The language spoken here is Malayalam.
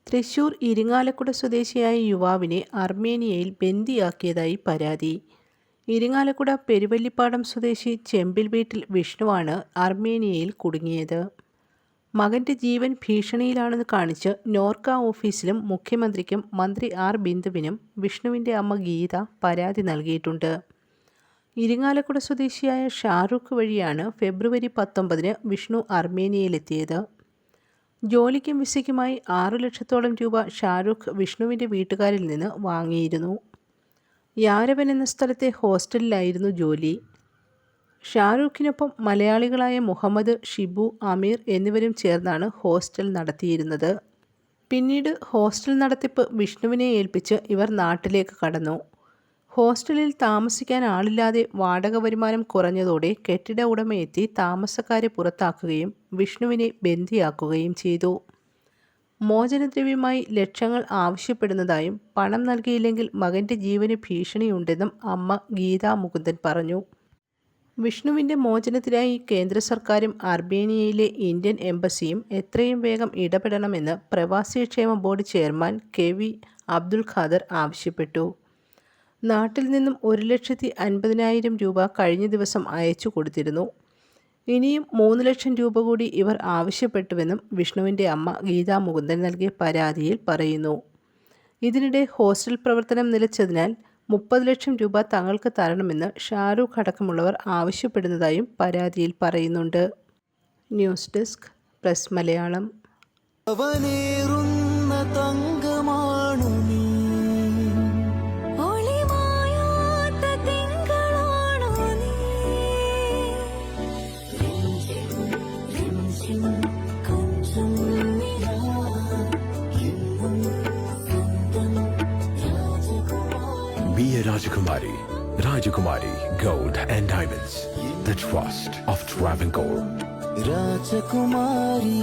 തൃശൂർ ഇരിങ്ങാലക്കുട സ്വദേശിയായ യുവാവിനെ അർമേനിയയിൽ ബന്ദിയാക്കിയതായി പരാതി. ഇരിങ്ങാലക്കുട പെരുവല്ലിപ്പാടം സ്വദേശി ചെമ്പിൽ വീട്ടിൽ വിഷ്ണുവാണ് അർമേനിയയിൽ കുടുങ്ങിയത്. മകൻ്റെ ജീവൻ ഭീഷണിയിലാണെന്ന് കാണിച്ച് നോർക്ക ഓഫീസിലും മുഖ്യമന്ത്രിക്കും മന്ത്രി ആർ ബിന്ദുവിനും വിഷ്ണുവിൻ്റെ അമ്മ ഗീത പരാതി നൽകിയിട്ടുണ്ട്. ഇരിങ്ങാലക്കുട സ്വദേശിയായ ഷാരൂഖ് വഴിയാണ് ഫെബ്രുവരി 19 വിഷ്ണു അർമേനിയയിലെത്തിയത്. ജോലിക്കും വിസയ്ക്കുമായി 6 ലക്ഷത്തോളം രൂപ ഷാരൂഖ് വിഷ്ണുവിൻ്റെ വീട്ടുകാരിൽ നിന്ന് വാങ്ങിയിരുന്നു. യാരവൻ എന്ന സ്ഥലത്തെ ഹോസ്റ്റലിലായിരുന്നു ജോലി. ഷാരൂഖിനൊപ്പം മലയാളികളായ മുഹമ്മദ്, ഷിബു, അമീർ എന്നിവരും ചേർന്നാണ് ഹോസ്റ്റൽ നടത്തിയിരുന്നത്. പിന്നീട് ഹോസ്റ്റൽ നടത്തിപ്പ് വിഷ്ണുവിനെ ഏൽപ്പിച്ച് ഇവർ നാട്ടിലേക്ക് കടന്നു. ഹോസ്റ്റലിൽ താമസിക്കാൻ ആളില്ലാതെ വാടക വരുമാനം കുറഞ്ഞതോടെ കെട്ടിട ഉടമയെത്തി താമസക്കാരെ പുറത്താക്കുകയും വിഷ്ണുവിനെ ബന്ദിയാക്കുകയും ചെയ്തു. മോചനദ്രവ്യമായി ലക്ഷങ്ങൾ ആവശ്യപ്പെടുന്നതായും പണം നൽകിയില്ലെങ്കിൽ മകൻ്റെ ജീവന് ഭീഷണിയുണ്ടെന്നും അമ്മ ഗീതാ മുകുന്ദൻ പറഞ്ഞു. വിഷ്ണുവിൻ്റെ മോചനത്തിനായി കേന്ദ്ര സർക്കാരും അർമേനിയയിലെ ഇന്ത്യൻ എംബസിയും എത്രയും വേഗം ഇടപെടണമെന്ന് പ്രവാസിക്ഷേമ ബോർഡ് ചെയർമാൻ കെ.വി. അബ്ദുൽ ഖാദർ ആവശ്യപ്പെട്ടു. നാട്ടിൽ നിന്നും 1,50,000 രൂപ കഴിഞ്ഞ ദിവസം അയച്ചു കൊടുത്തിരുന്നു. ഇനിയും 3 ലക്ഷം രൂപ കൂടി ഇവർ ആവശ്യപ്പെട്ടുവെന്നും വിഷ്ണുവിൻ്റെ അമ്മ ഗീതാ മുകുന്ദൻ നൽകിയ പരാതിയിൽ പറയുന്നു. ഇതിനിടെ ഹോസ്റ്റൽ പ്രവർത്തനം നിലച്ചതിനാൽ 30 ലക്ഷം രൂപ തങ്ങൾക്ക് തരണമെന്ന് ഷാരൂഖ് അടക്കമുള്ളവർ ആവശ്യപ്പെടുന്നതായും പരാതിയിൽ പറയുന്നുണ്ട്. News desk press Malayalam. Be a Rajakumari. Rajakumari Gold and Diamonds. The trust of Travancore. Rajakumari.